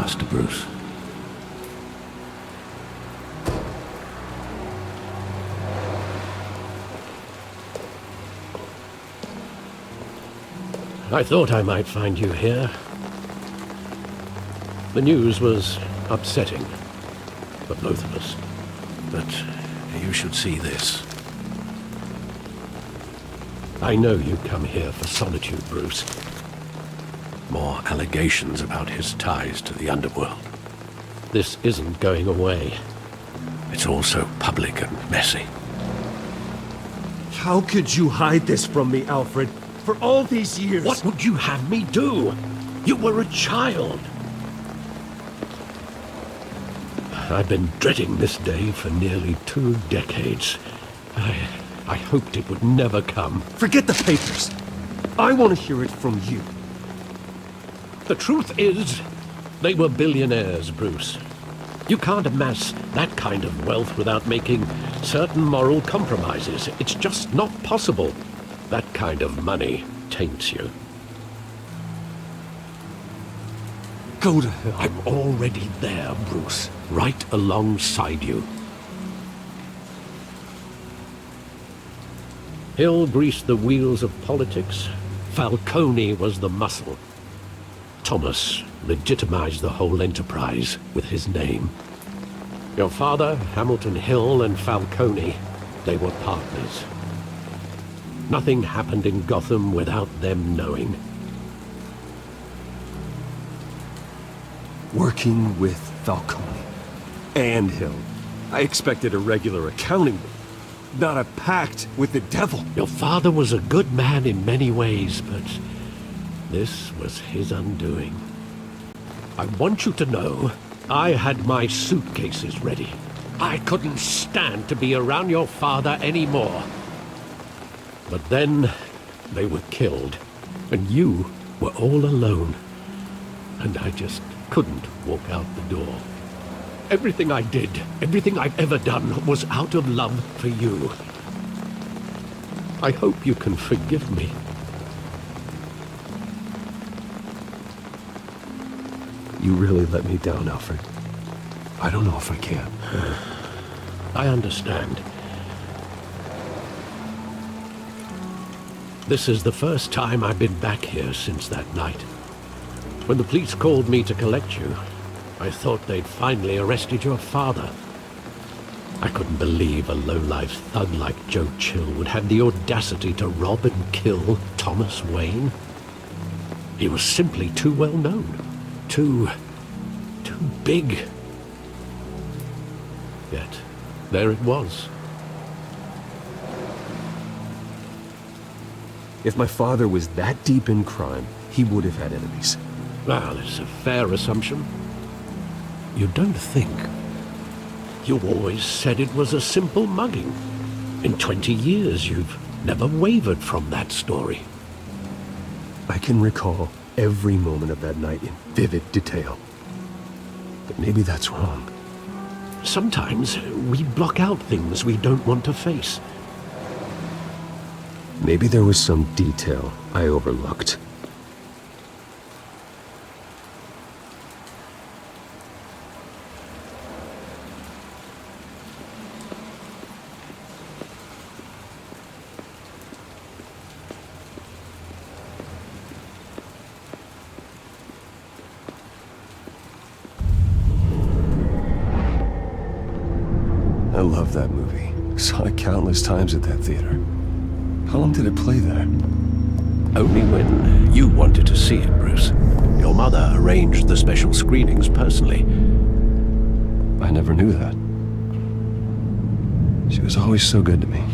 Master Bruce. I thought I might find you here. The news was upsetting for both of us. But you should see this. I know you come here for solitude, Bruce. More allegations about his ties to the underworld. This isn't going away. It's all so public and messy. How could you hide this from me, Alfred? For all these years... What would you have me do? You were a child. I've been dreading this day for nearly 2 decades. I hoped it would never come. Forget the papers. I want to hear it from you. The truth is, they were billionaires, Bruce. You can't amass that kind of wealth without making certain moral compromises. It's just not possible. That kind of money taints you. Go to hell. I'm already there, Bruce. Right alongside you. Hill greased the wheels of politics. Falcone was the muscle. Thomas legitimized the whole enterprise with his name. Your father, Hamilton Hill, and Falcone, they were partners. Nothing happened in Gotham without them knowing. Working with Falcone and Hill. I expected a regular accounting, not a pact with the devil. Your father was a good man in many ways, but this was his undoing. I want you to know, I had my suitcases ready. I couldn't stand to be around your father anymore. But then, they were killed, and you were all alone. And I just couldn't walk out the door. Everything I did, everything I've ever done, was out of love for you. I hope you can forgive me. You really let me down, Alfred. I don't know if I can. I understand. This is the first time I've been back here since that night. When the police called me to collect you, I thought they'd finally arrested your father. I couldn't believe a low-life thug like Joe Chill would have the audacity to rob and kill Thomas Wayne. He was simply too well known. Too big. Yet, there it was. If my father was that deep in crime, he would have had enemies. Well, it's a fair assumption. You don't think. You always said it was a simple mugging. In 20 years, you've never wavered from that story. I can recall every moment of that night in vivid detail. But maybe that's wrong. Sometimes we block out things we don't want to face. Maybe there was some detail I overlooked. I love that movie. Saw it countless times at that theater. How long did it play there? Only when you wanted to see it, Bruce. Your mother arranged the special screenings personally. I never knew that. She was always so good to me.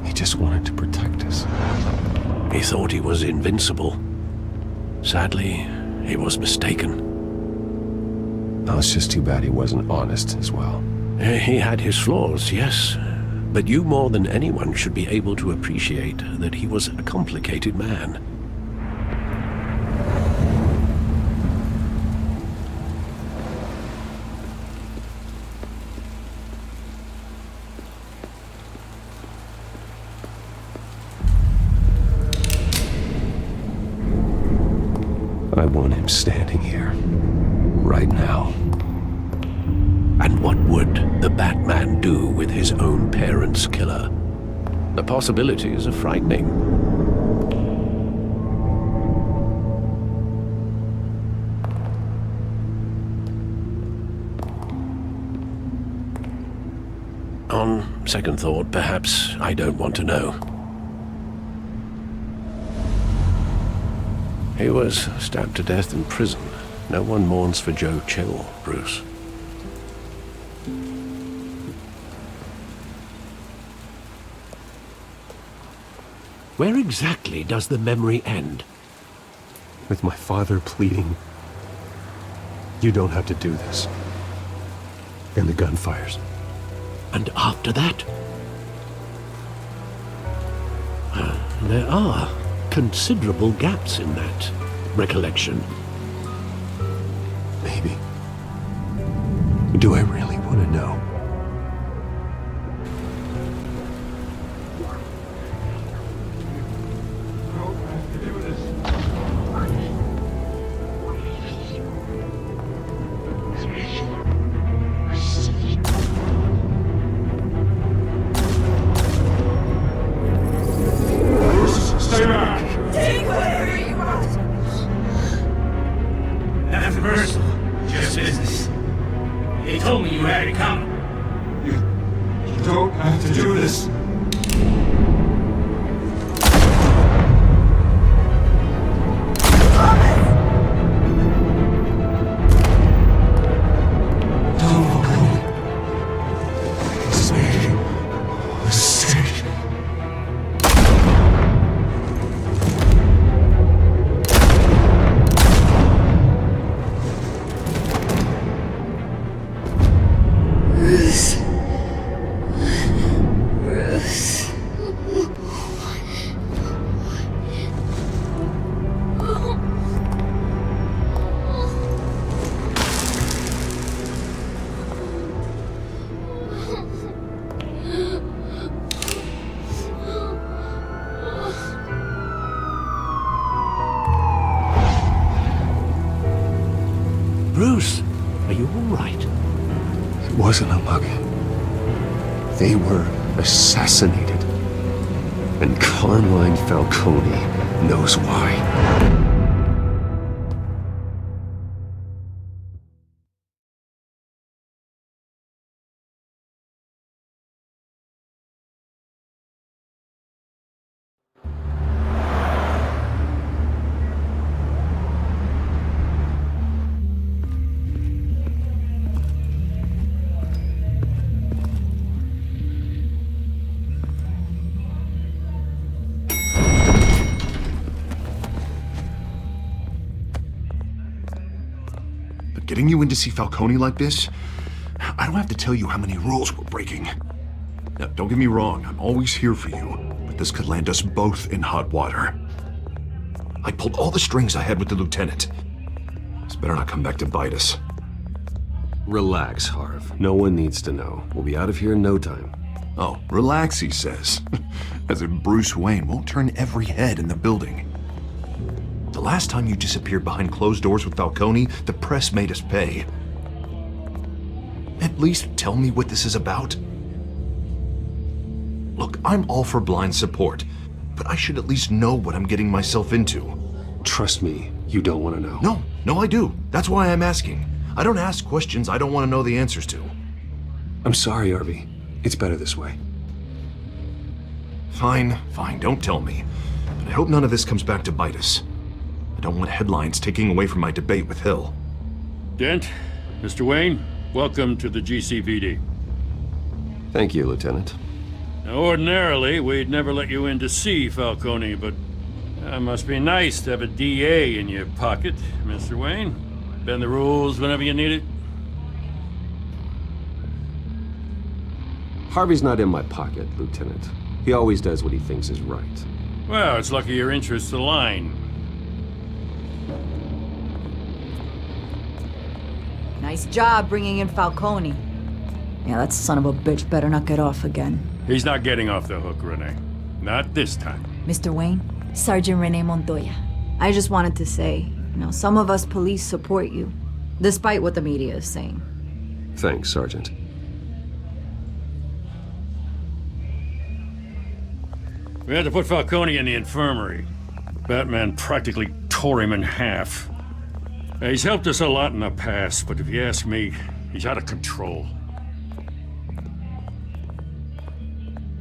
He just wanted to protect us. He thought he was invincible. Sadly, he was mistaken. Oh, it's just too bad he wasn't honest as well. He had his flaws, yes. But you more than anyone should be able to appreciate that he was a complicated man. I want him standing here, right now. And what would the Batman do with his own parents' killer? The possibilities are frightening. On second thought, perhaps I don't want to know. He was stabbed to death in prison. No one mourns for Joe Chill, Bruce. Where exactly does the memory end? With my father pleading, "You don't have to do this." And the gun fires. And after that? There are considerable gaps in that recollection. Maybe. Do I really want to know? Stay back! Take whatever you want! Not personal, just business. They told me you had it coming. You don't have to do this. Bruce, are you all right? It wasn't a mug. They were assassinated. And Carmine Falcone knows why. Getting you in to see Falcone like this? I don't have to tell you how many rules we're breaking. Now, don't get me wrong, I'm always here for you, but this could land us both in hot water. I pulled all the strings I had with the lieutenant. This better not come back to bite us. Relax, Harv. No one needs to know. We'll be out of here in no time. Oh, relax, he says. As if Bruce Wayne won't turn every head in the building. The last time you disappeared behind closed doors with Falcone, the press made us pay. At least tell me what this is about. Look, I'm all for blind support, but I should at least know what I'm getting myself into. Trust me, you don't want to know. No, I do. That's why I'm asking. I don't ask questions I don't want to know the answers to. I'm sorry, Harvey. It's better this way. Fine, don't tell me. But I hope none of this comes back to bite us. I don't want headlines taking away from my debate with Hill. Dent, Mr. Wayne, welcome to the GCPD. Thank you, Lieutenant. Now, ordinarily, we'd never let you in to see Falcone, but it must be nice to have a DA in your pocket, Mr. Wayne. Bend the rules whenever you need it. Harvey's not in my pocket, Lieutenant. He always does what he thinks is right. Well, it's lucky your interests align. Nice job bringing in Falcone. Yeah, that son of a bitch better not get off again. He's not getting off the hook, Renee. Not this time. Mr. Wayne, Sergeant Renee Montoya. I just wanted to say, some of us police support you, despite what the media is saying. Thanks, Sergeant. We had to put Falcone in the infirmary. Batman practically tore him in half. He's helped us a lot in the past, but if you ask me, he's out of control.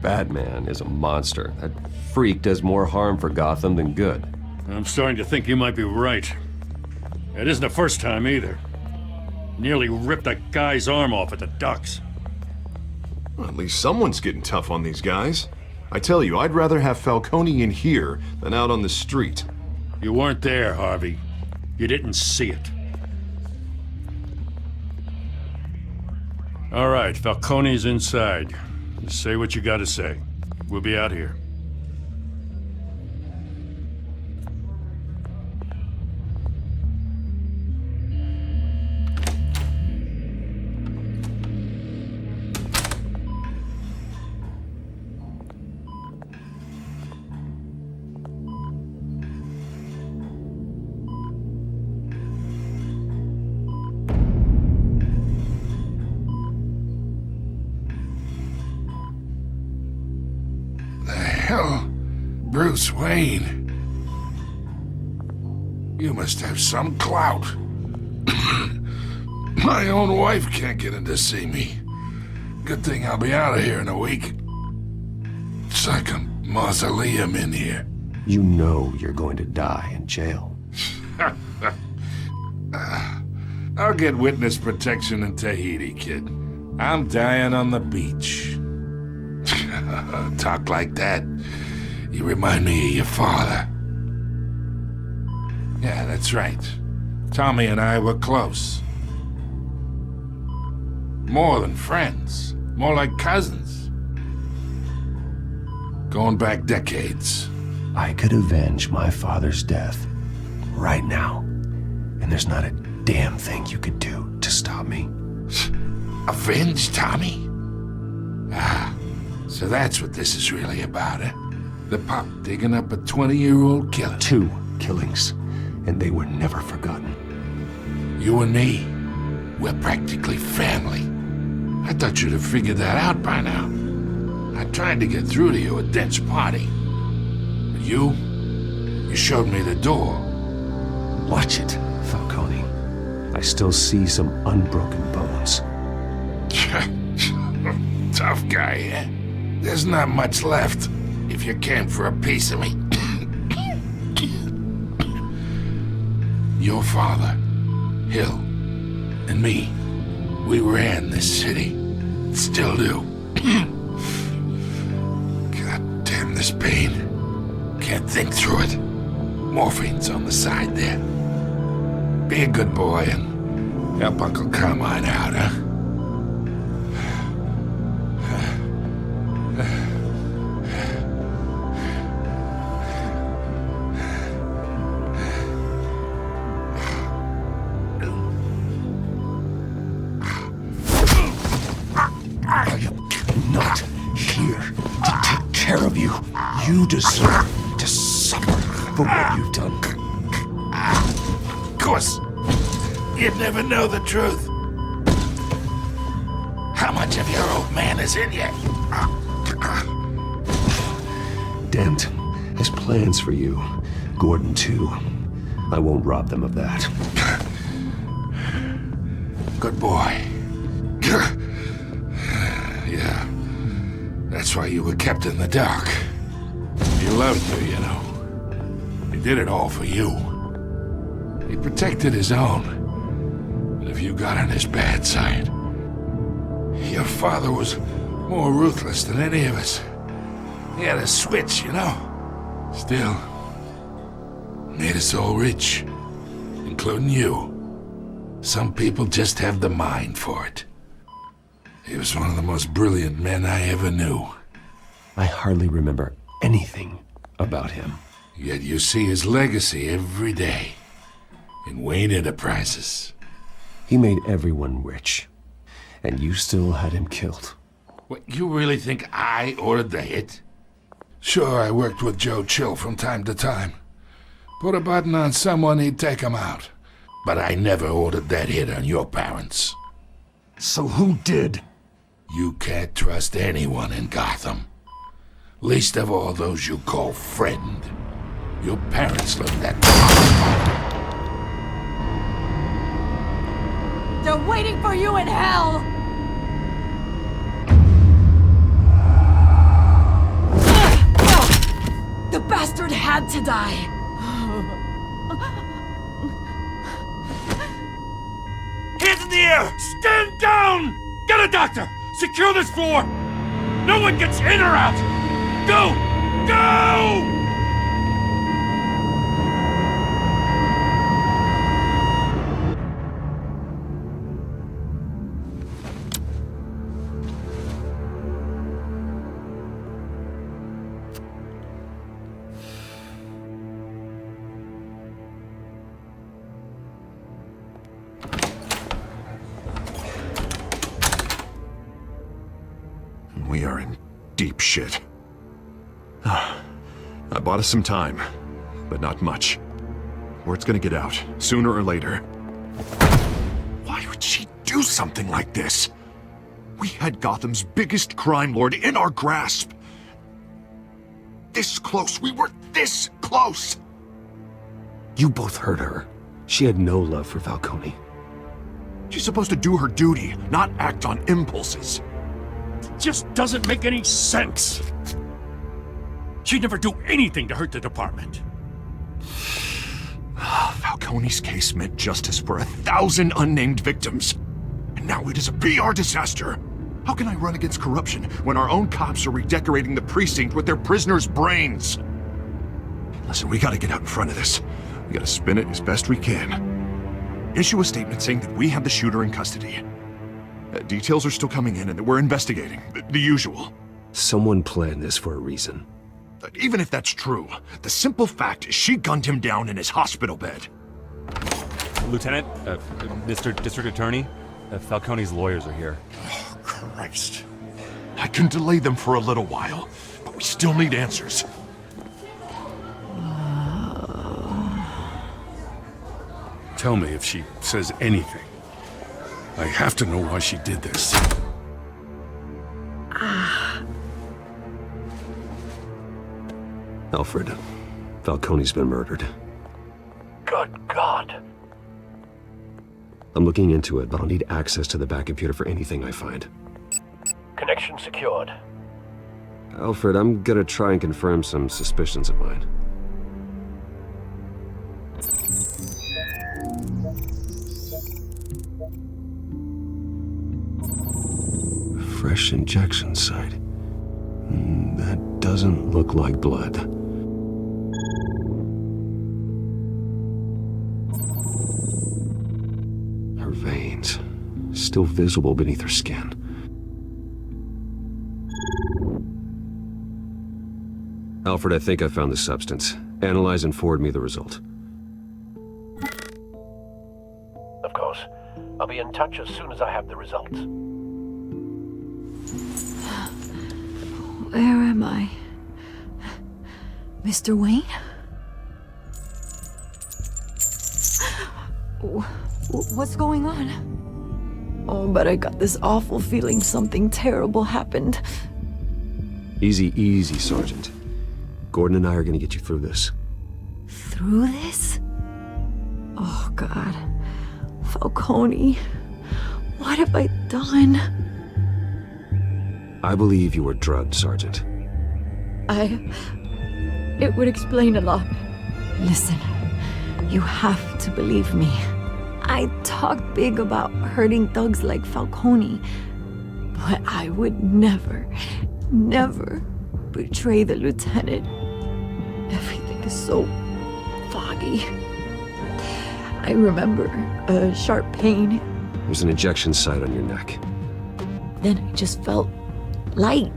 Batman is a monster. That freak does more harm for Gotham than good. I'm starting to think you might be right. It isn't the first time either. Nearly ripped a guy's arm off at the docks. Well, at least someone's getting tough on these guys. I tell you, I'd rather have Falcone in here than out on the street. You weren't there, Harvey. You didn't see it. All right, Falcone's inside. Just say what you gotta say. We'll be out here. Bruce Wayne. You must have some clout. My own wife can't get in to see me. Good thing I'll be out of here in a week. It's like a mausoleum in here. You know you're going to die in jail. I'll get witness protection in Tahiti, kid. I'm dying on the beach. Talk like that. You remind me of your father. Yeah, that's right. Tommy and I were close. More than friends. More like cousins. Going back decades. I could avenge my father's death right now. And there's not a damn thing you could do to stop me. Avenge Tommy? Ah, so that's what this is really about, eh? The pop digging up a 20-year-old killer. 2 killings, and they were never forgotten. You and me, we're practically family. I thought you'd have figured that out by now. I tried to get through to you at Dent's party. But you showed me the door. Watch it, Falcone. I still see some unbroken bones. Tough guy, eh? There's not much left. If you came for a piece of me. Your father, Hill, and me, we ran this city. Still do. God damn this pain. Can't think through it. Morphine's on the side there. Be a good boy and help Uncle Carmine out, huh? You deserve to suffer for what you've done. Of course, you'd never know the truth. How much of your old man is in you? Dent has plans for you. Gordon, too. I won't rob them of that. Good boy. Yeah. That's why you were kept in the dark. He loved you, you know. He did it all for you. He protected his own. But if you got on his bad side, your father was more ruthless than any of us. He had a switch, you know. Still, made us all rich, including you. Some people just have the mind for it. He was one of the most brilliant men I ever knew. I hardly remember anything about him. Yet you see his legacy every day in Wayne Enterprises. He made everyone rich, and you still had him killed. What, you really think I ordered the hit? Sure, I worked with Joe Chill from time to time. Put a button on someone, he'd take him out. But I never ordered that hit on your parents. So who did? You can't trust anyone in Gotham. Least of all those you call friend. Your parents learned that. They're waiting for you in hell! The bastard had to die! Hands in the air! Stand down! Get a doctor! Secure this floor! No one gets in or out! Go! Go! We are in deep shit. I bought us some time, but not much. Word's gonna get out, sooner or later. Why would she do something like this? We had Gotham's biggest crime lord in our grasp. This close, we were this close! You both hurt her. She had no love for Falcone. She's supposed to do her duty, not act on impulses. Just doesn't make any sense. She'd never do anything to hurt the department. Falcone's case meant justice for 1,000 unnamed victims. And now it is a PR disaster. How can I run against corruption when our own cops are redecorating the precinct with their prisoners' brains? Listen, we gotta get out in front of this. We gotta spin it as best we can. Issue a statement saying that we have the shooter in custody. Details are still coming in and that we're investigating. The usual. Someone planned this for a reason. Even if that's true, the simple fact is she gunned him down in his hospital bed. Lieutenant, Mr. District Attorney, Falcone's lawyers are here. Oh, Christ. I can delay them for a little while, but we still need answers. Tell me if she says anything. I have to know why she did this. Alfred, Falcone's been murdered. Good God. I'm looking into it, but I'll need access to the back computer for anything I find. Connection secured. Alfred, I'm gonna try and confirm some suspicions of mine. Fresh injection site. That doesn't look like blood. Her veins, still visible beneath her skin. Alfred, I think I found the substance. Analyze and forward me the result. Of course. I'll be in touch as soon as I have the results. Where am I? Mr. Wayne? What's going on? Oh, but I got this awful feeling something terrible happened. Easy, easy, Sergeant. Gordon and I are gonna get you through this. Through this? Oh, God. Falcone. What have I done? I believe you were drugged, Sergeant. It would explain a lot. Listen, you have to believe me. I talked big about hurting thugs like Falcone, but I would never betray the lieutenant. Everything is so foggy. I remember a sharp pain. There's an injection site on your neck. Then I just felt light.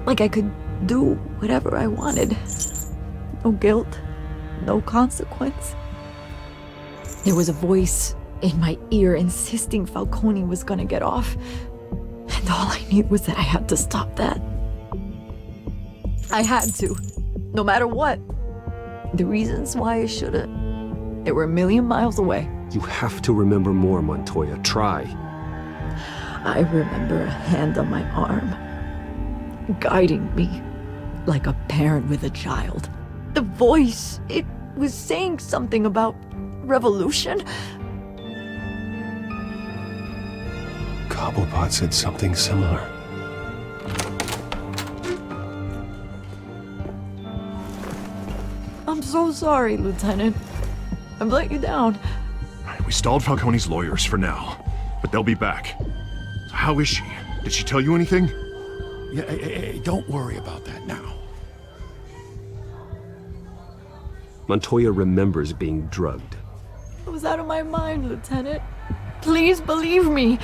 Like I could do whatever I wanted. No guilt, no consequence. There was a voice in my ear insisting Falcone was gonna get off. And all I knew was that I had to stop that. I had to, no matter what. The reasons why I should've, they were a million miles away. You have to remember more, Montoya. Try. I remember a hand on my arm, guiding me like a parent with a child. The voice, it was saying something about revolution. Cobblepot said something similar. I'm so sorry, Lieutenant. I've let you down. We stalled Falcone's lawyers for now, but they'll be back. So how is she? Did she tell you anything? Yeah, hey, don't worry about that now. Montoya remembers being drugged. I was out of my mind, Lieutenant. Please believe me.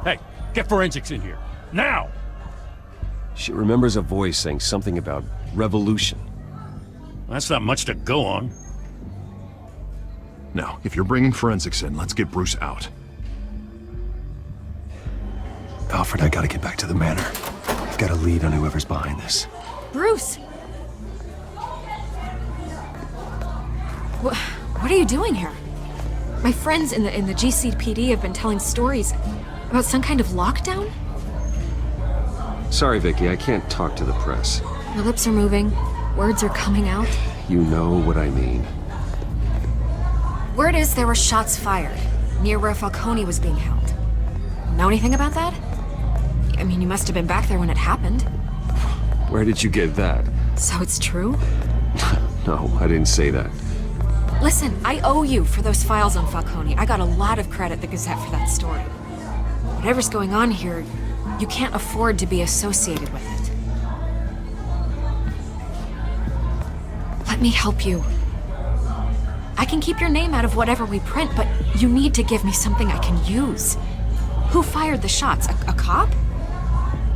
Hey, get forensics in here. Now! She remembers a voice saying something about revolution. That's not much to go on. Now, if you're bringing forensics in, let's get Bruce out. Alfred, I gotta get back to the manor. I've got a lead on whoever's behind this. Bruce! What are you doing here? My friends in the GCPD have been telling stories about some kind of lockdown? Sorry, Vicky, I can't talk to the press. Your lips are moving, words are coming out. You know what I mean. Word is there were shots fired near where Falcone was being held. Know anything about that? I mean, you must have been back there when it happened. Where did you get that? So it's true? No, I didn't say that. Listen, I owe you for those files on Falcone. I got a lot of credit at the Gazette for that story. Whatever's going on here, you can't afford to be associated with it. Let me help you. I can keep your name out of whatever we print, but you need to give me something I can use. Who fired the shots? A cop?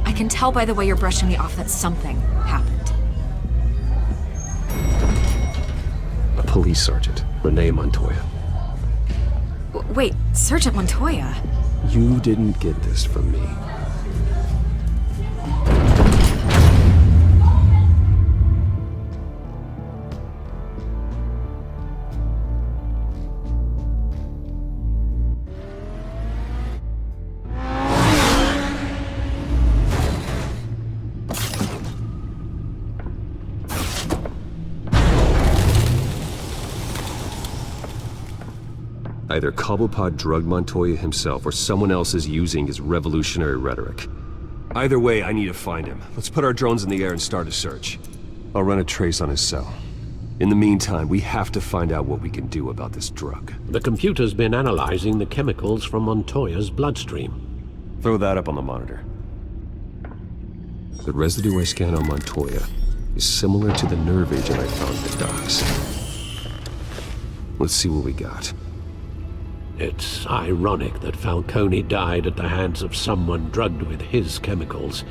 I can tell by the way you're brushing me off that something happened. A police sergeant, Renee Montoya. Wait, Sergeant Montoya? You didn't get this from me. Either Cobblepot drugged Montoya himself, or someone else is using his revolutionary rhetoric. Either way, I need to find him. Let's put our drones in the air and start a search. I'll run a trace on his cell. In the meantime, we have to find out what we can do about this drug. The computer's been analyzing the chemicals from Montoya's bloodstream. Throw that up on the monitor. The residue I scan on Montoya is similar to the nerve agent I found at the docks. Let's see what we got. It's ironic that Falcone died at the hands of someone drugged with his chemicals.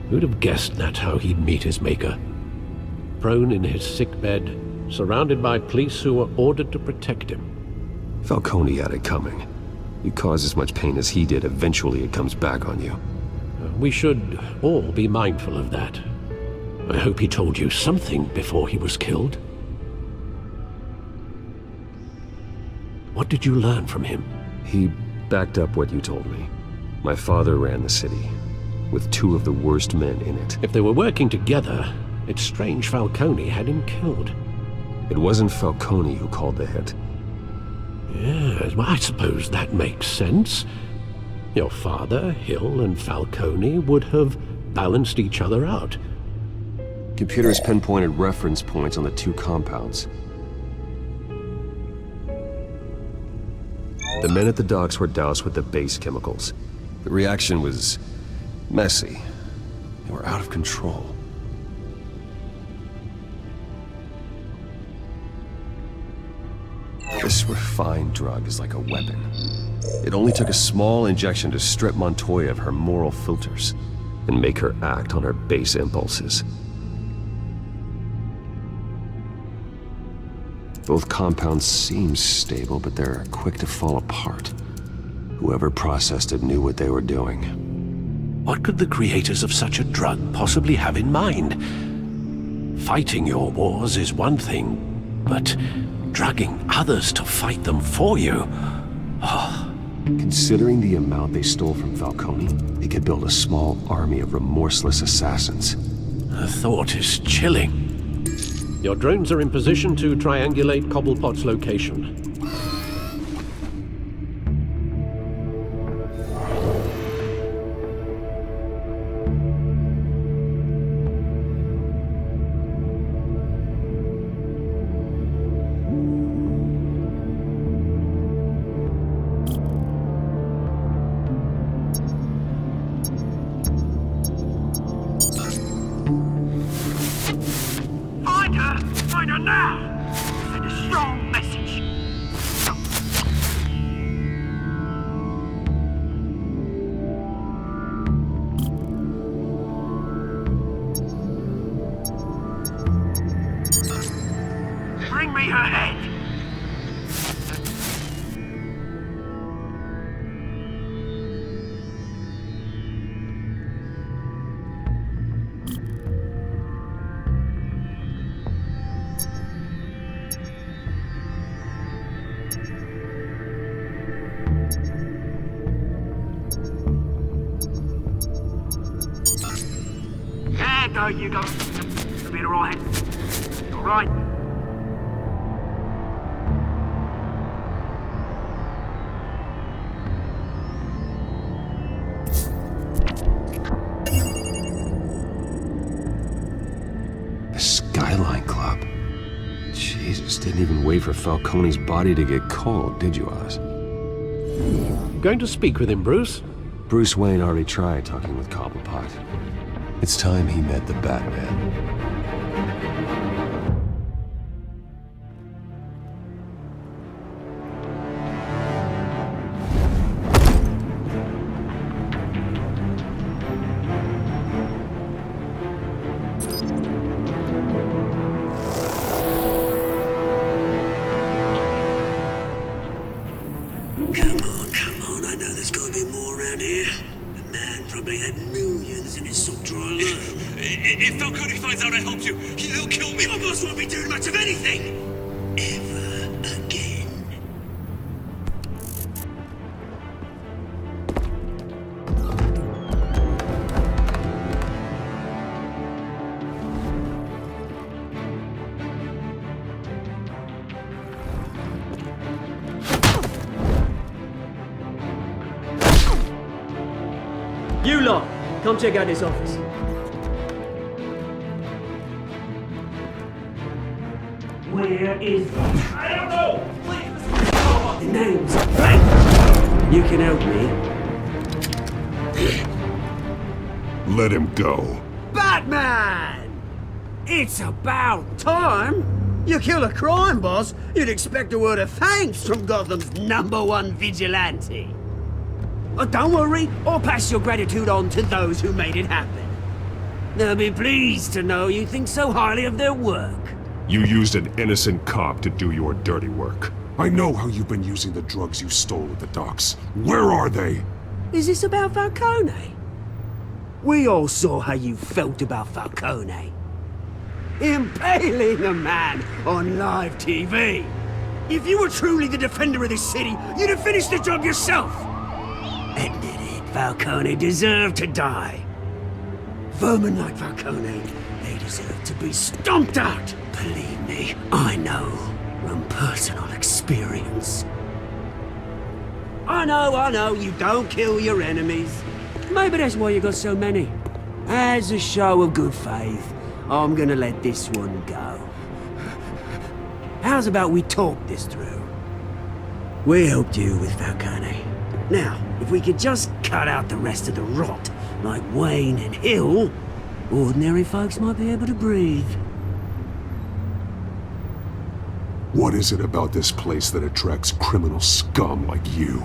Who'd have guessed that's how he'd meet his maker? Prone in his sickbed, surrounded by police who were ordered to protect him. Falcone had it coming. You cause as much pain as he did, eventually it comes back on you. We should all be mindful of that. I hope he told you something before he was killed. What did you learn from him? He backed up what you told me. My father ran the city, with two of the worst men in it. If they were working together, it's strange Falcone had him killed. It wasn't Falcone who called the hit. Yes, well, I suppose that makes sense. Your father, Hill, and Falcone would have balanced each other out. Computers pinpointed reference points on the two compounds. The men at the docks were doused with the base chemicals. The reaction was messy. They were out of control. This refined drug is like a weapon. It only took a small injection to strip Montoya of her moral filters and make her act on her base impulses. Both compounds seem stable, but they're quick to fall apart. Whoever processed it knew what they were doing. What could the creators of such a drug possibly have in mind? Fighting your wars is one thing, but drugging others to fight them for you? Considering the amount they stole from Falcone, they could build a small army of remorseless assassins. The thought is chilling. Your drones are in position to triangulate Cobblepot's location. Find her now! Send a strong message. Bring me her head! There you go. It'll be alright. Alright. The Skyline Club. Jesus, didn't even wait for Falcone's body to get cold, did you, Oz? Going to speak with him, Bruce? Bruce Wayne already tried talking with Cobblepot. It's time he met the Batman. Come on, I know there's gotta be more around here. The man probably had millions in his salt drawer alone. If Falcone finds out I helped you, he'll kill me. Your boss won't be doing much of anything! Ever again. You lot, come check out this office. Where is he? I don't know! Please! The name's blank! You can help me. Let him go. Batman! It's about time! You kill a crime boss, you'd expect a word of thanks from Gotham's #1 vigilante. But don't worry, I'll pass your gratitude on to those who made it happen. They'll be pleased to know you think so highly of their work. You used an innocent cop to do your dirty work. I know how you've been using the drugs you stole at the docks. Where are they? Is this about Falcone? We all saw how you felt about Falcone. Impaling a man on live TV. If you were truly the defender of this city, you'd have finished the job yourself. Admit it, Falcone deserved to die. Vermin like Falcone, they deserve to be stomped out. Believe me, I know from personal experience. I know, you don't kill your enemies. Maybe that's why you got so many. As a show of good faith, I'm gonna let this one go. How's about we talk this through? We helped you with Falcone. Now, if we could just cut out the rest of the rot, like Wayne and Hill, ordinary folks might be able to breathe. What is it about this place that attracts criminal scum like you?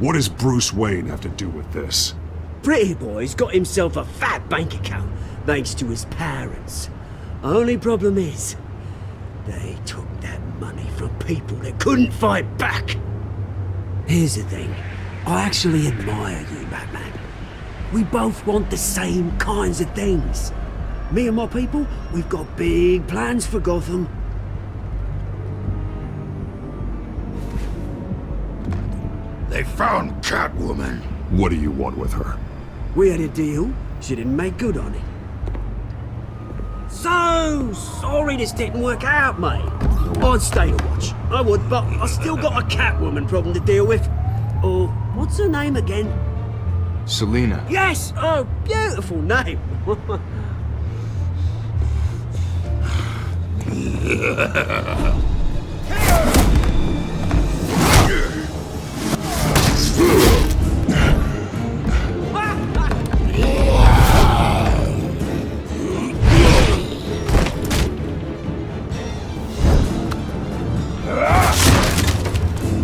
What does Bruce Wayne have to do with this? Pretty Boy's got himself a fat bank account thanks to his parents. Only problem is, they took that money from people that couldn't fight back. Here's the thing. I actually admire you, Batman. We both want the same kinds of things. Me and my people, we've got big plans for Gotham. They found Catwoman. What do you want with her? We had a deal. She didn't make good on it. So sorry this didn't work out, mate. I'd stay to watch. I would, but I still got a Catwoman problem to deal with. Or, what's her name again? Selina. Yes! Oh, beautiful name.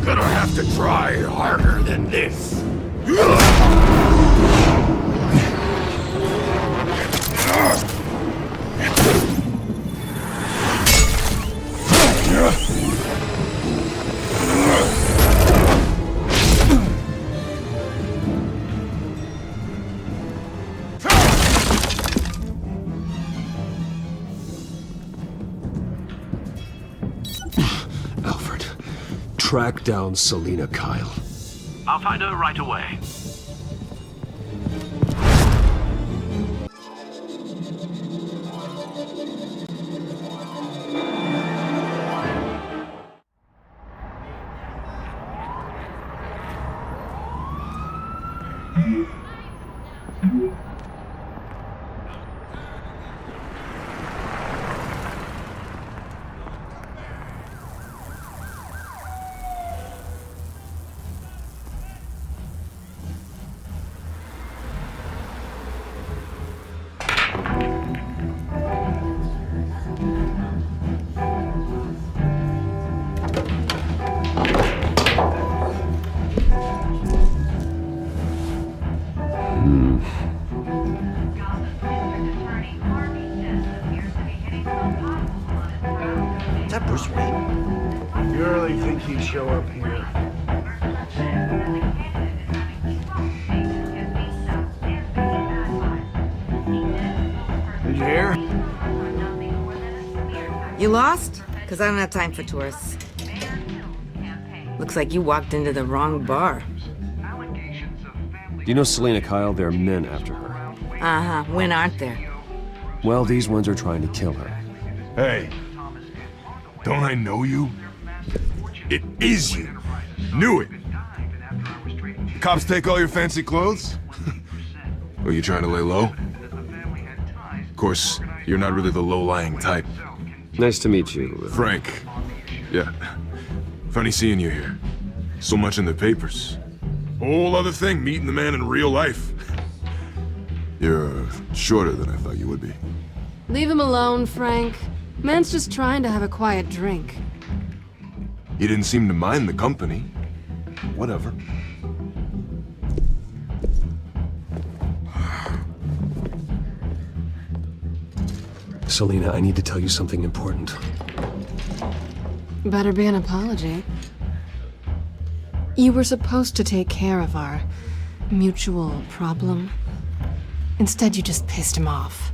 Gonna have to try harder than this. Alfred, track down Selina Kyle. I'll find her right away. Is that Bruce Wayne? You really think he'd show up here? Did you hear? You lost? Because I don't have time for tourists. Looks like you walked into the wrong bar. Do you know Selina Kyle? There are men after her. Uh-huh. When aren't there? Well, these ones are trying to kill her. Hey, don't I know you? It is you. Knew it. Cops take all your fancy clothes? Are you trying to lay low? Of course, you're not really the low-lying type. Nice to meet you. Frank. Yeah. Funny seeing you here. So much in the papers. Whole other thing, meeting the man in real life. You're shorter than I thought you would be. Leave him alone, Frank. Man's just trying to have a quiet drink. You didn't seem to mind the company. Whatever. Selina, I need to tell you something important. Better be an apology. You were supposed to take care of our mutual problem. Instead, you just pissed him off.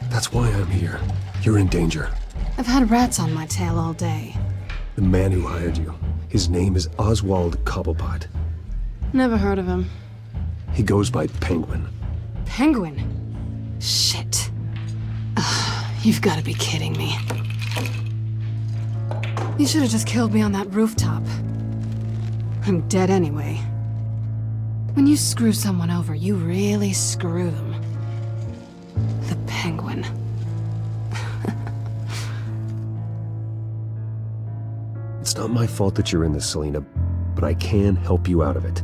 That's why I'm here. You're in danger. I've had rats on my tail all day. The man who hired you, his name is Oswald Cobblepot. Never heard of him. He goes by Penguin. Penguin? Shit. Ugh, you've got to be kidding me. You should have just killed me on that rooftop. I'm dead anyway. When you screw someone over, you really screw them. The Penguin. It's not my fault that you're in this, Selina, but I can help you out of it.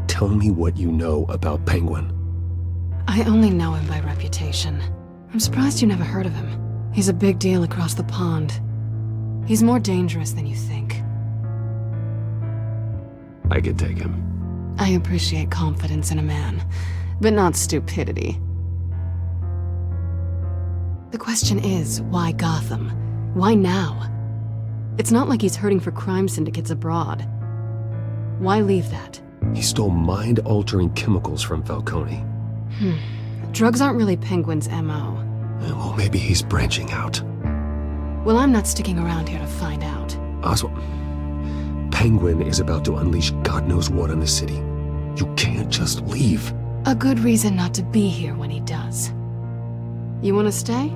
Tell me what you know about Penguin. I only know him by reputation. I'm surprised you never heard of him. He's a big deal across the pond. He's more dangerous than you think. I could take him. I appreciate confidence in a man, but not stupidity. The question is, why Gotham? Why now? It's not like he's hurting for crime syndicates abroad. Why leave that? He stole mind-altering chemicals from Falcone. Drugs aren't really Penguin's MO. Well, maybe he's branching out. Well, I'm not sticking around here to find out. Oswald, Penguin is about to unleash God knows what on the city. You can't just leave. A good reason not to be here when he does. You want to stay?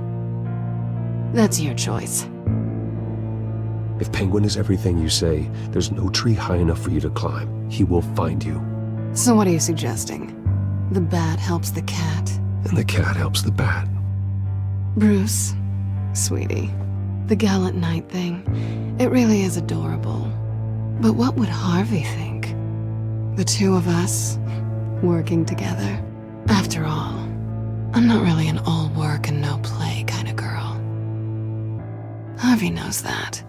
That's your choice. If Penguin is everything you say, there's no tree high enough for you to climb. He will find you. So what are you suggesting? The bat helps the cat? And the cat helps the bat. Bruce, sweetie, the gallant knight thing, it really is adorable. But what would Harvey think? The two of us, working together? After all, I'm not really an all work and no play kind of girl. Harvey knows that.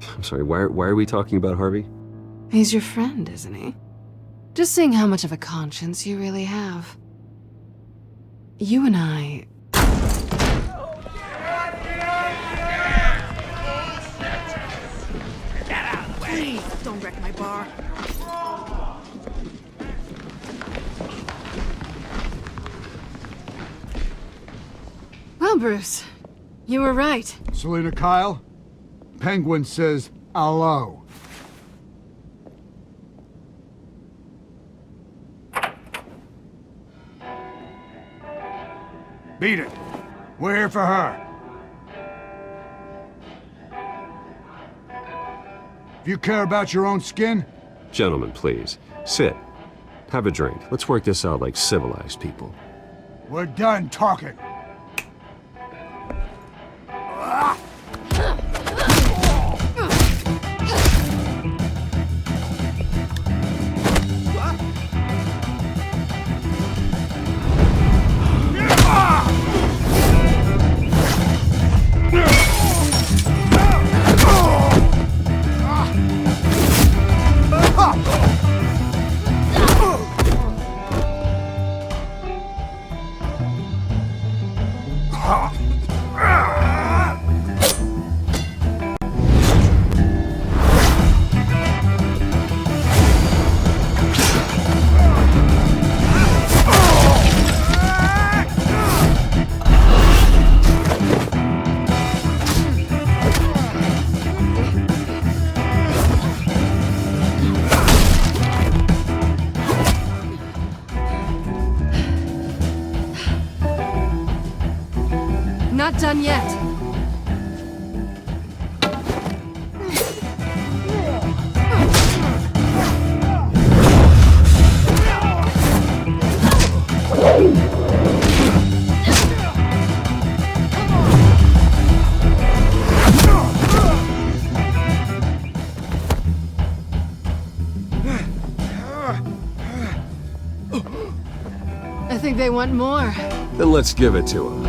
I'm sorry, why are we talking about Harvey? He's your friend, isn't he? Just seeing how much of a conscience you really have. You and I... Get out of the way! Please, don't wreck my bar. Well, Bruce, you were right. Selina Kyle, Penguin says hello. Beat it. We're here for her. If you care about your own skin... Gentlemen, please. Sit. Have a drink. Let's work this out like civilized people. We're done talking. Not done yet. I think they want more. Then let's give it to him.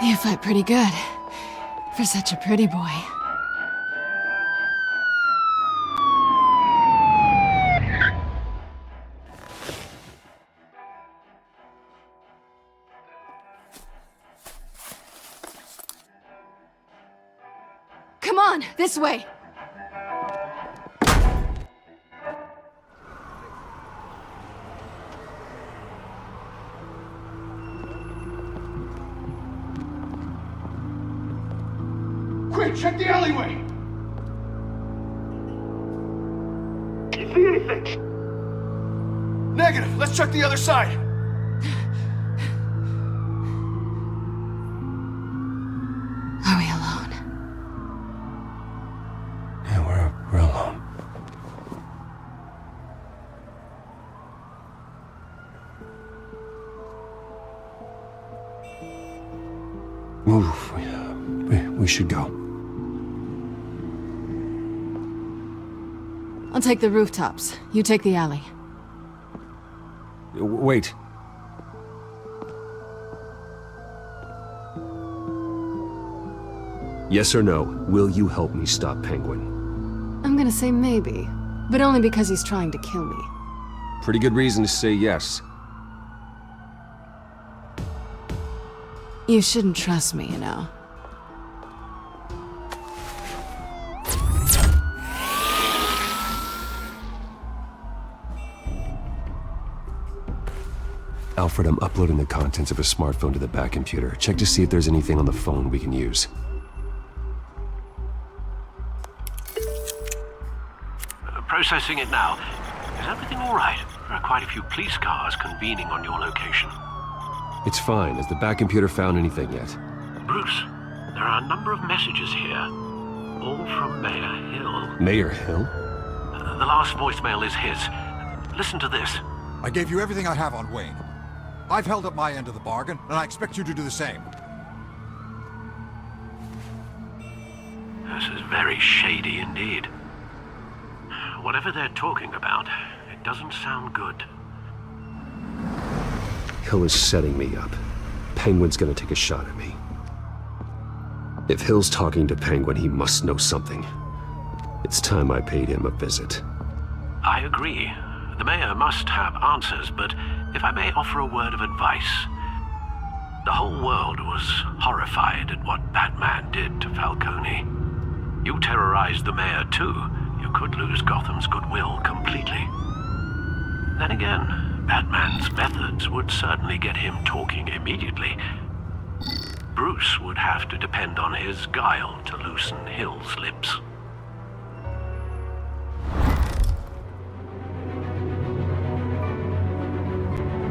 You fight pretty good. For such a pretty boy. Come on, this way! Quick, check the alleyway! You see anything? Negative. Let's check the other side. should go. I'll take the rooftops. You take the alley. Wait. Yes or no, will you help me stop Penguin? I'm gonna say maybe, but only because he's trying to kill me. Pretty good reason to say yes. You shouldn't trust me, you know. Alfred, I'm uploading the contents of a smartphone to the back computer. Check to see if there's anything on the phone we can use. Processing it now. Is everything all right? There are quite a few police cars convening on your location. It's fine. Has the back computer found anything yet? Bruce, there are a number of messages here. All from Mayor Hill. Mayor Hill? The last voicemail is his. Listen to this. I gave you everything I have on Wayne. I've held up my end of the bargain, and I expect you to do the same. This is very shady indeed. Whatever they're talking about, it doesn't sound good. Hill is setting me up. Penguin's gonna take a shot at me. If Hill's talking to Penguin, he must know something. It's time I paid him a visit. I agree. The mayor must have answers, but if I may offer a word of advice. The whole world was horrified at what Batman did to Falcone. You terrorized the mayor too. You could lose Gotham's goodwill completely. Then again, Batman's methods would certainly get him talking immediately. Bruce would have to depend on his guile to loosen Hill's lips.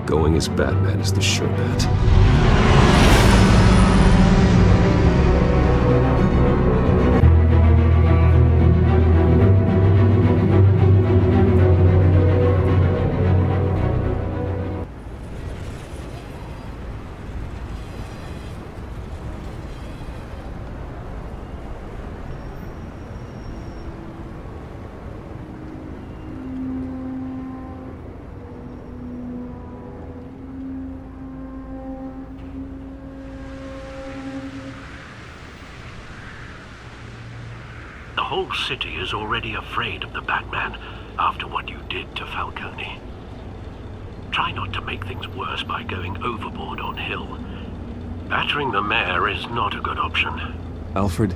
Going as Batman is the sure bet. The whole city is already afraid of the Batman after what you did to Falcone. Try not to make things worse by going overboard on Hill. Battering the mayor is not a good option. Alfred,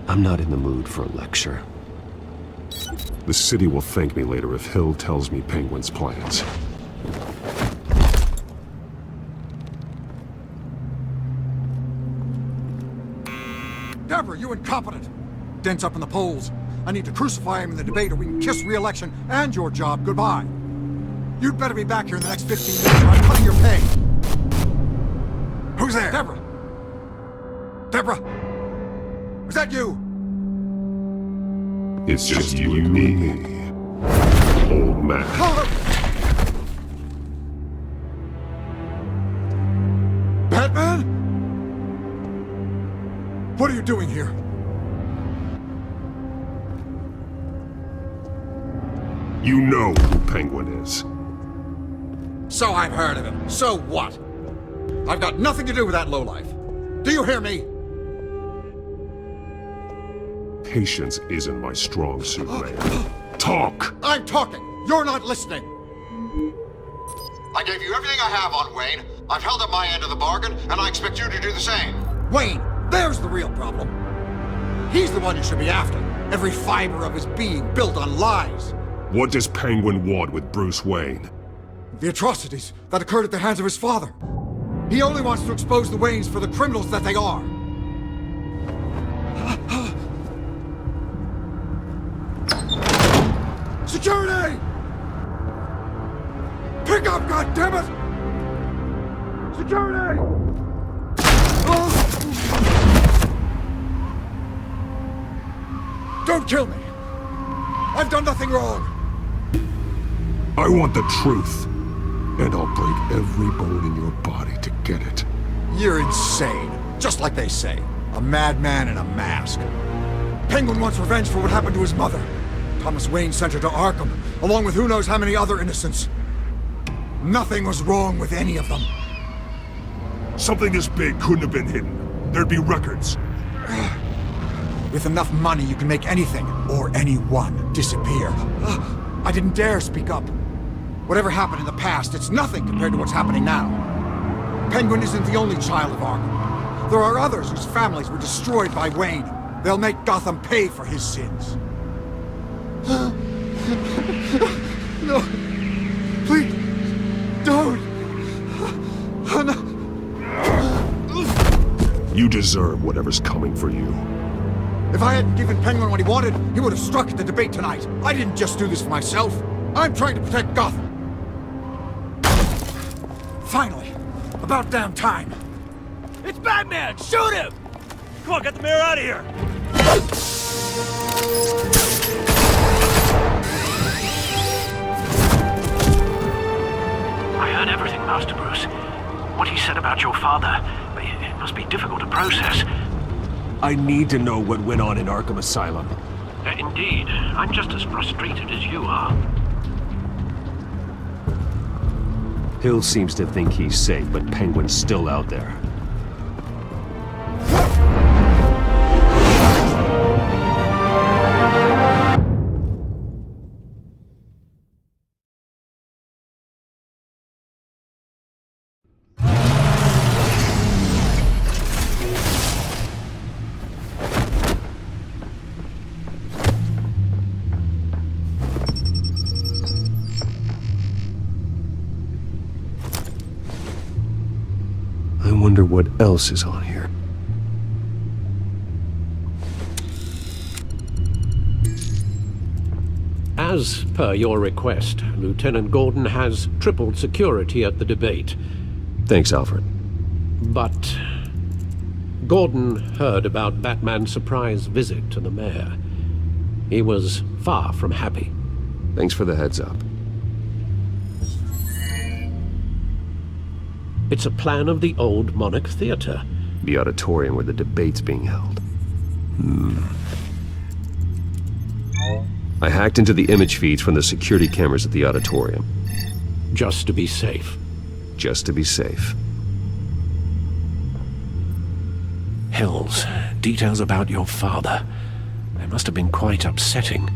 I'm not in the mood for a lecture. The city will thank me later if Hill tells me Penguin's plans. Deborah, you incompetent! Dent's up in the polls. I need to crucify him in the debate or we can kiss re-election and your job goodbye. You'd better be back here in the next 15 minutes or I'm cutting your pay. Who's there? Deborah! Deborah! Was that you? It's just you and me, old man. Batman? What are you doing here? You know who Penguin is. So I've heard of him. So what? I've got nothing to do with that lowlife. Do you hear me? Patience isn't my strong suit, man. Talk! I'm talking. You're not listening. I gave you everything I have on Wayne. I've held up my end of the bargain, and I expect you to do the same. Wayne, there's the real problem. He's the one you should be after. Every fiber of his being built on lies. What does Penguin want with Bruce Wayne? The atrocities that occurred at the hands of his father. He only wants to expose the Waynes for the criminals that they are. Security! Pick up, goddammit! Security! Don't kill me! I've done nothing wrong! I want the truth, and I'll break every bone in your body to get it. You're insane, just like they say. A madman in a mask. Penguin wants revenge for what happened to his mother. Thomas Wayne sent her to Arkham, along with who knows how many other innocents. Nothing was wrong with any of them. Something this big couldn't have been hidden. There'd be records. With enough money, you can make anything, or anyone, disappear. I didn't dare speak up. Whatever happened in the past, it's nothing compared to what's happening now. Penguin isn't the only child of Arkham. There are others whose families were destroyed by Wayne. They'll make Gotham pay for his sins. No. Please, don't. No. You deserve whatever's coming for you. If I hadn't given Penguin what he wanted, he would have struck at the debate tonight. I didn't just do this for myself. I'm trying to protect Gotham. Finally. About damn time. It's Batman! Shoot him! Come on, get the mayor out of here! I heard everything, Master Bruce. What he said about your father, it must be difficult to process. I need to know what went on in Arkham Asylum. Indeed. I'm just as frustrated as you are. Hill seems to think he's safe, but Penguin's still out there. I wonder what else is on here. As per your request, Lieutenant Gordon has tripled security at the debate. Thanks, Alfred. But Gordon heard about Batman's surprise visit to the mayor. He was far from happy. Thanks for the heads up. It's a plan of the old Monarch Theater. The auditorium where the debate's being held. I hacked into the image feeds from the security cameras at the auditorium. Just to be safe. Just to be safe. Hills, details about your father. They must have been quite upsetting.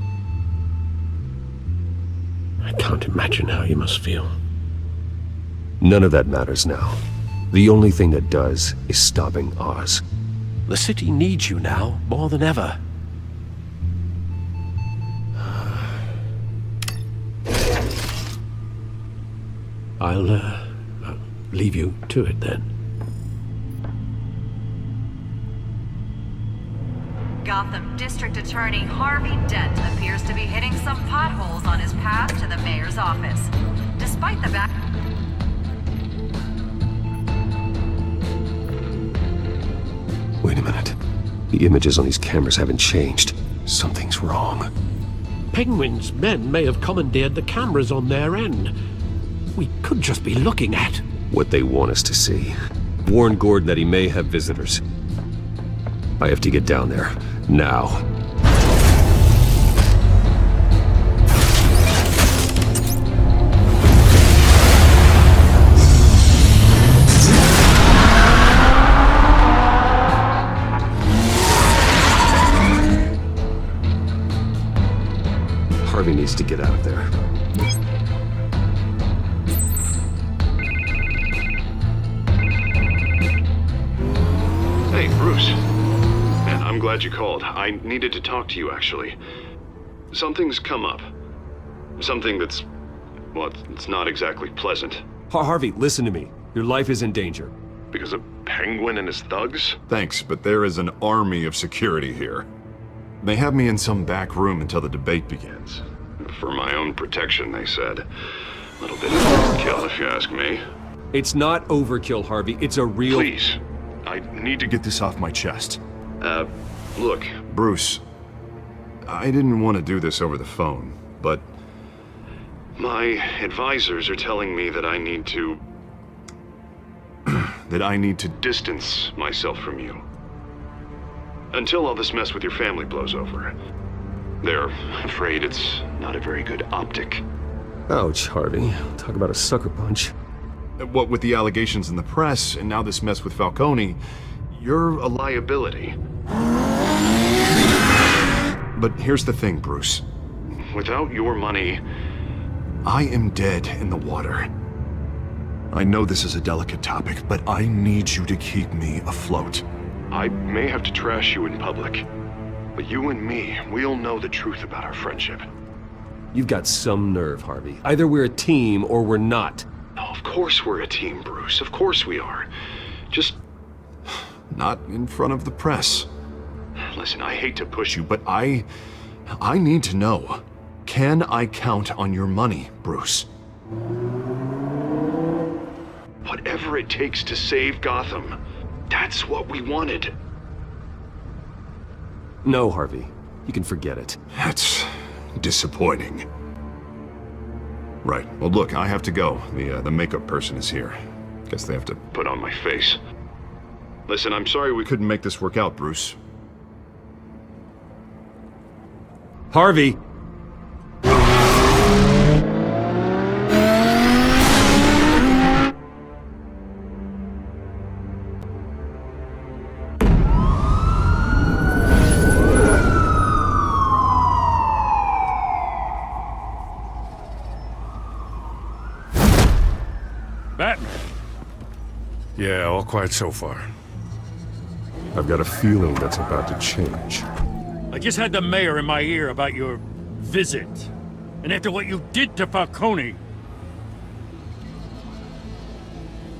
I can't imagine how you must feel. None of that matters now. The only thing that does is stopping Oz. The city needs you now, more than ever. I'll leave you to it then. Gotham District Attorney Harvey Dent appears to be hitting some potholes on his path to the mayor's office. Despite the back... Wait a minute. The images on these cameras haven't changed. Something's wrong. Penguin's men may have commandeered the cameras on their end. We could just be looking at what they want us to see. Warn Gordon that he may have visitors. I have to get down there. Now. Harvey needs to get out of there. Hey, Bruce. Man, I'm glad you called. I needed to talk to you, actually. Something's come up. Something that's... well, it's not exactly pleasant. Harvey, listen to me. Your life is in danger. Because of Penguin and his thugs? Thanks, but there is an army of security here. They have me in some back room until the debate begins. For my own protection, they said. A little bit of overkill, if you ask me. It's not overkill, Harvey. It's a real... Please. I need to Get this off my chest. Look. Bruce, I didn't want to do this over the phone, but... my advisors are telling me that I need to... that I need to... distance myself from you. Until all this mess with your family blows over. They're afraid it's not a very good optic. Ouch, Harvey. Talk about a sucker punch. What with the allegations in the press, and now this mess with Falcone, you're a liability. But here's the thing, Bruce. Without your money... I am dead in the water. I know this is a delicate topic, but I need you to keep me afloat. I may have to trash you in public, but you and me, we'll know the truth about our friendship. You've got some nerve, Harvey. Either we're a team or we're not. No, of course we're a team, Bruce. Of course we are. Just... Not in front of the press. Listen, I hate to push you, But I need to know. Can I count on your money, Bruce? Whatever it takes to save Gotham. That's what we wanted. No, Harvey. You can forget it. That's disappointing. Right. Well, look, I have to go. The makeup person is here. Guess they have to put on my face. Listen, I'm sorry we couldn't make this work out, Bruce. Harvey! Batman? Yeah, all quiet so far. I've got a feeling that's about to change. I just had the mayor in my ear about your visit. And after what you did to Falcone...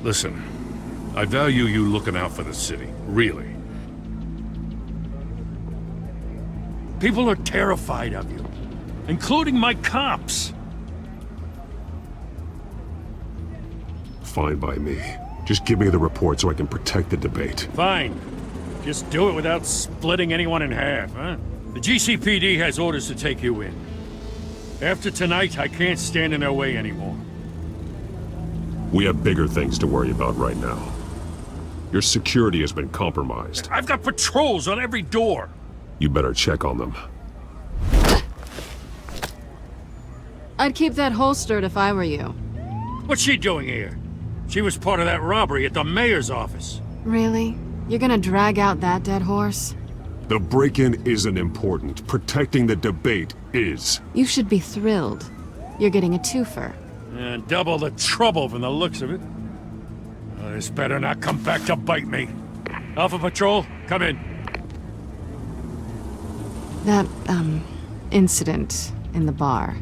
Listen, I value you looking out for the city, really. People are terrified of you, including my cops. Fine by me. Just give me the report so I can protect the debate. Fine. Just do it without splitting anyone in half, huh? The GCPD has orders to take you in. After tonight, I can't stand in their way anymore. We have bigger things to worry about right now. Your security has been compromised. I've got patrols on every door. You better check on them. I'd keep that holstered if I were you. What's she doing here? She was part of that robbery at the mayor's office. Really? You're gonna drag out that dead horse? The break-in isn't important. Protecting the debate is. You should be thrilled. You're getting a twofer. And double the trouble from the looks of it. This better not come back to bite me. Alpha Patrol, come in. That, incident in the bar.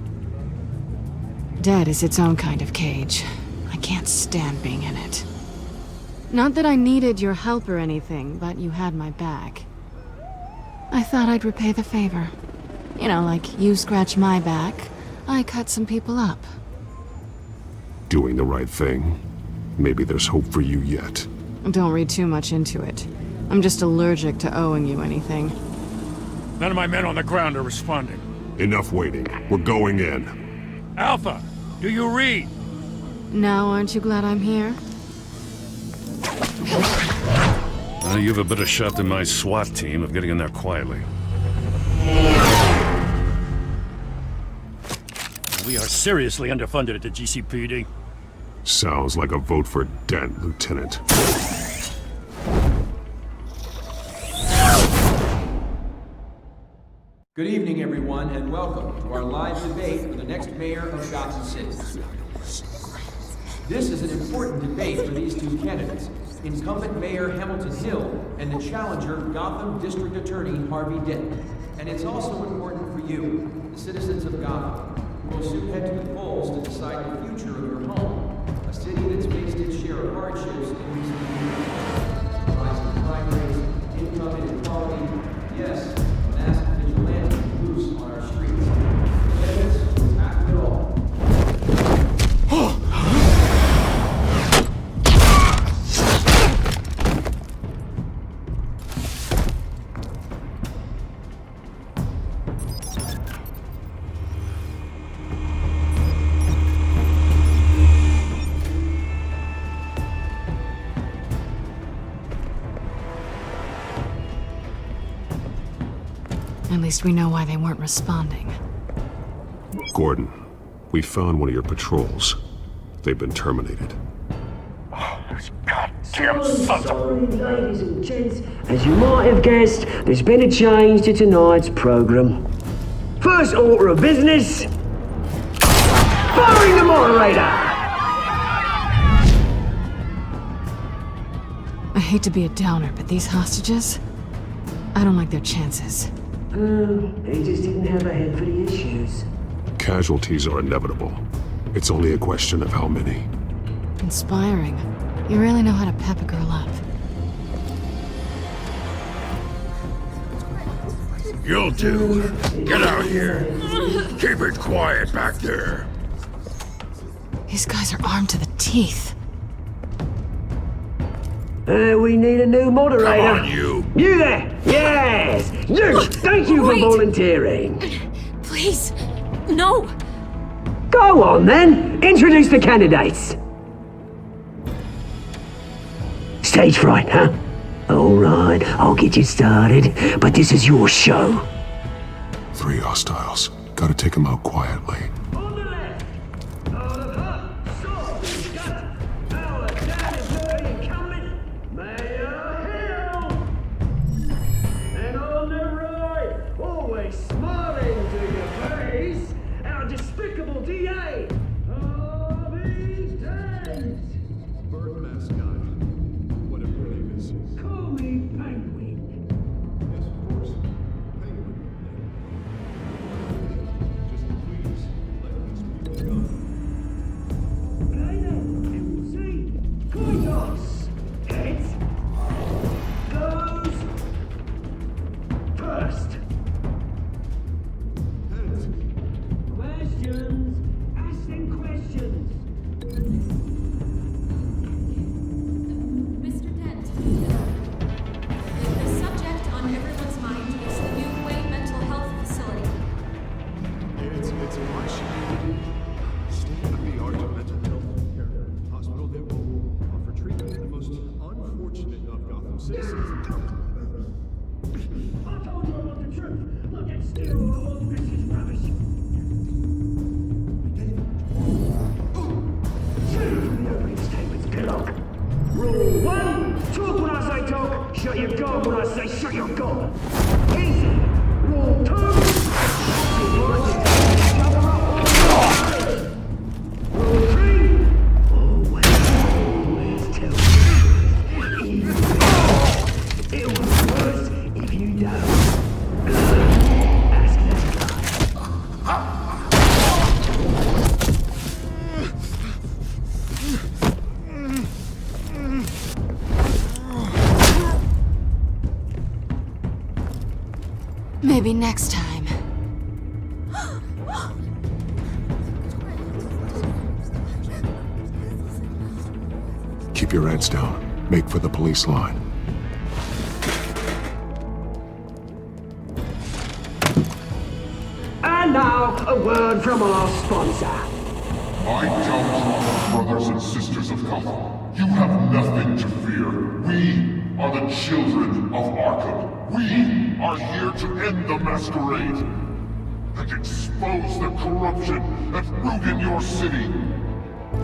Dead is its own kind of cage. I can't stand being in it. Not that I needed your help or anything, but you had my back. I thought I'd repay the favor. You know, like you scratch my back, I cut some people up. Doing the right thing. Maybe there's hope for you yet. Don't read too much into it. I'm just allergic to owing you anything. None of my men on the ground are responding. Enough waiting. We're going in. Alpha, do you read? Now aren't you glad I'm here? You have a better shot than my SWAT team of getting in there quietly. We are seriously underfunded at the GCPD. Sounds like a vote for Dent, Lieutenant. Good evening, everyone, and welcome to our live debate for the next mayor of Gotham City. This is an important debate for these two candidates, incumbent Mayor Hamilton Hill and the challenger Gotham District Attorney Harvey Dent. And it's also important for you, the citizens of Gotham, who will soon head to the polls to decide the future of your home, a city that's faced its share of hardships in recent years. Rising crime rates, income inequality, yes, massive vigilante loose on our streets. The evidence is half of it all. At least we know why they weren't responding. Gordon, we found one of your patrols. They've been terminated. Goddamn sons of... Ladies and gents, as you might have guessed, there's been a change to tonight's program. First order of business... firing the moderator! I hate to be a downer, but these hostages... I don't like their chances. He just didn't have a head for the issues. Casualties are inevitable. It's only a question of how many. Inspiring. You really know how to pep a girl up. You'll do. Get out here. Keep it quiet back there. These guys are armed to the teeth. We need a new moderator. Come on, you. You there! Yes! You! Thank you for volunteering. Please, no! Go on then! Introduce the candidates. Stage fright, huh? Alright, I'll get you started, but this is your show. 3 hostiles. Gotta take them out quietly. Rule 1, talk when I say talk, shut your gob when I say shut your gob. Easy. Rule 2, Rule 3, always tell me. It was worse if you don't. Maybe next time. Keep your heads down. Make for the police line. And now, a word from our sponsor. My downtrodden brothers and sisters of Gotham, you have nothing to fear. We are the children of Arkham. We are here to end the masquerade and expose the corruption that ruin your city.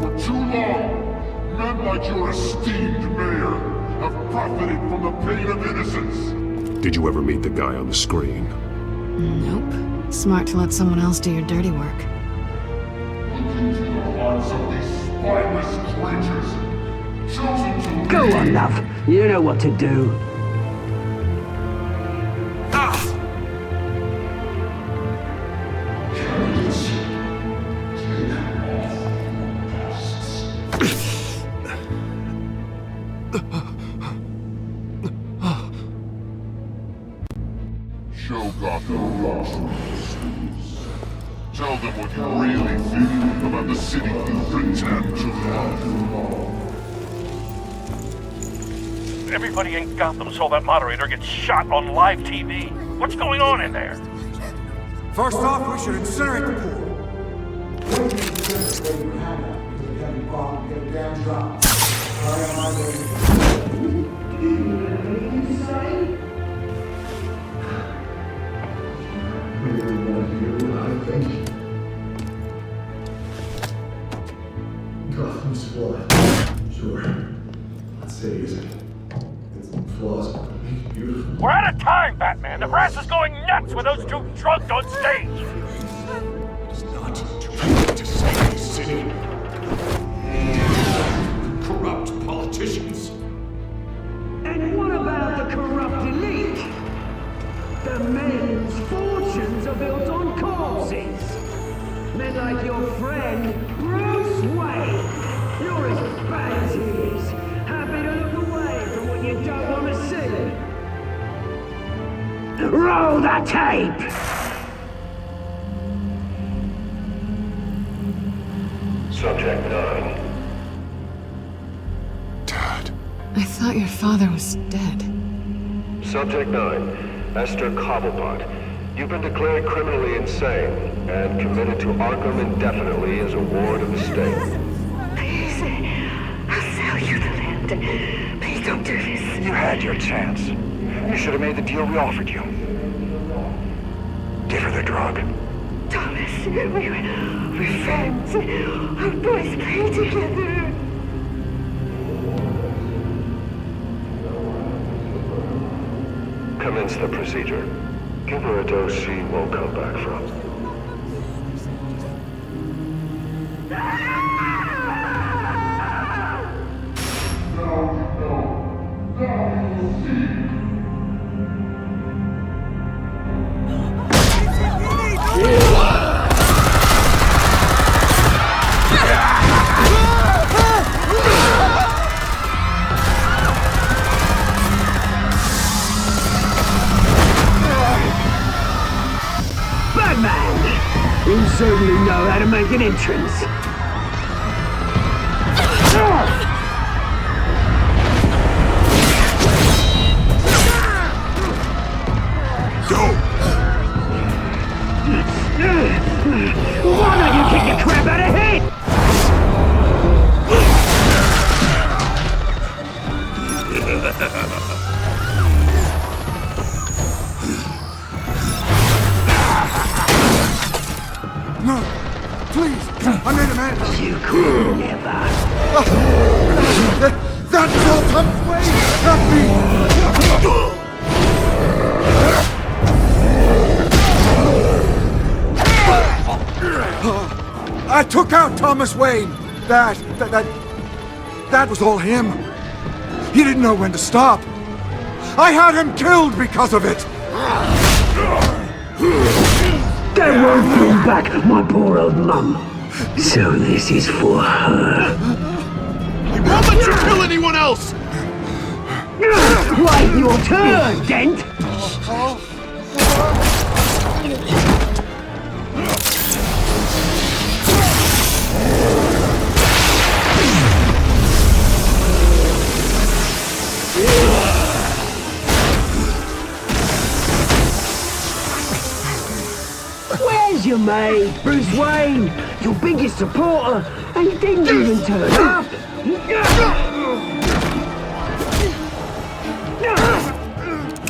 For too long, men like your esteemed mayor have profited from the pain of innocence. Did you ever meet the guy on the screen? Nope. Smart to let someone else do your dirty work. Look into the hearts of these spineless creatures, chosen to Go on, love. You know what to do. Show Gotham your Tell them what you really think about the city you pretend to love. Everybody in Gotham saw that moderator get shot on live TV. What's going on in there? First off, we should incinerate the pool. Gotham's flawed. Sure. Let's say it's some flaws, but it's beautiful. We're out of time, Batman. The brass is going nuts with those two drunks on stage. It's not to save the city. Corrupt politicians. And what about the corrupt elite? The men whose fortunes are built on corpses. Men like your friend, Bruce Wayne. You're as bad as he is. Happy to look away from what you don't want to see. Roll the tape! Subject 9. I thought your father was dead. Subject 9, Esther Cobblepot. You've been declared criminally insane and committed to Arkham indefinitely as a ward of the state. Please, I'll sell you the land. Please don't do this. You had your chance. You should have made the deal we offered you. Give her the drug. Thomas, we're friends. Our boys play together. Commence the procedure. Give her a dose she won't come back from. You certainly know how to make an entrance. Why don't you kick the crap out of him? No! Please! I made a man! You could never. That was all Tom's way! Not me! I took out Thomas Wayne! That was all him! He didn't know when to stop! I had him killed because of it! That won't bring back my poor old mum. So this is for her. He won't let you kill anyone else! Wait your turn, Dent! Where's your mate, Bruce Wayne? Your biggest supporter, and he didn't even turn up!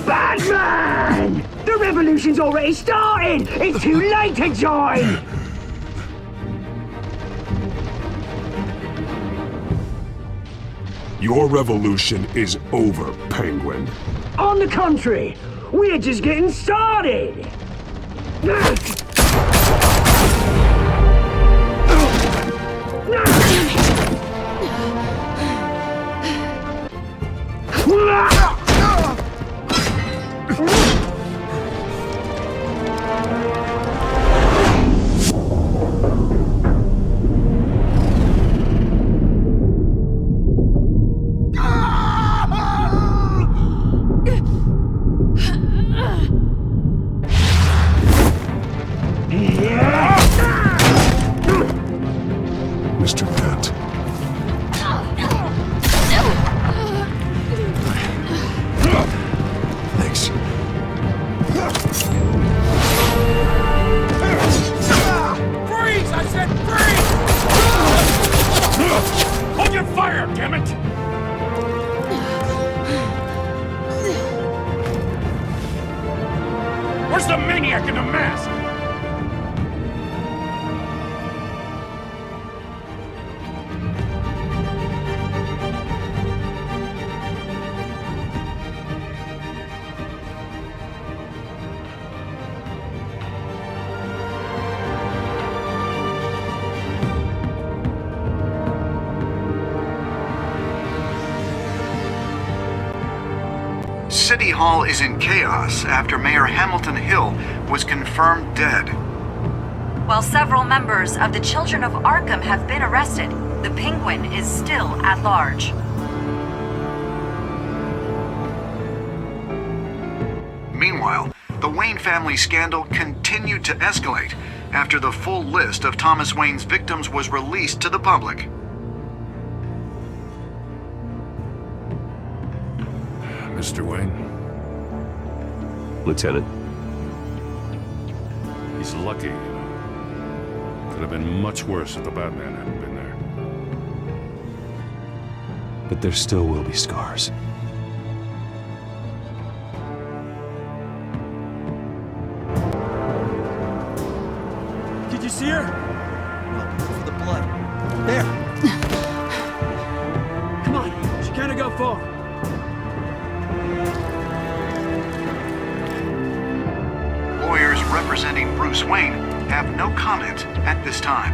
Batman! The revolution's already started! It's too late to join! Your revolution is over, Penguin. On the contrary, we're just getting started! Mr. Dent. Thanks. Freeze! I said freeze! Hold your fire, damn it! Where's the maniac in the mask? mask! City Hall is in chaos after Mayor Hamilton Hill was confirmed dead. While several members of the Children of Arkham have been arrested, the Penguin is still at large. Meanwhile, the Wayne family scandal continued to escalate after the full list of Thomas Wayne's victims was released to the public. Mr. Wayne? Lieutenant? He's lucky, you know. Could have been much worse if the Batman hadn't been there. But there still will be scars. Did you see her? No, for the blood. There. Come on, she can't go far. Lawyers representing Bruce Wayne have no comment at this time.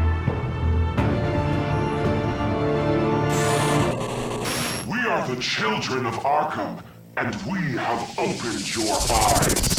We are the children of Arkham, and we have opened your eyes.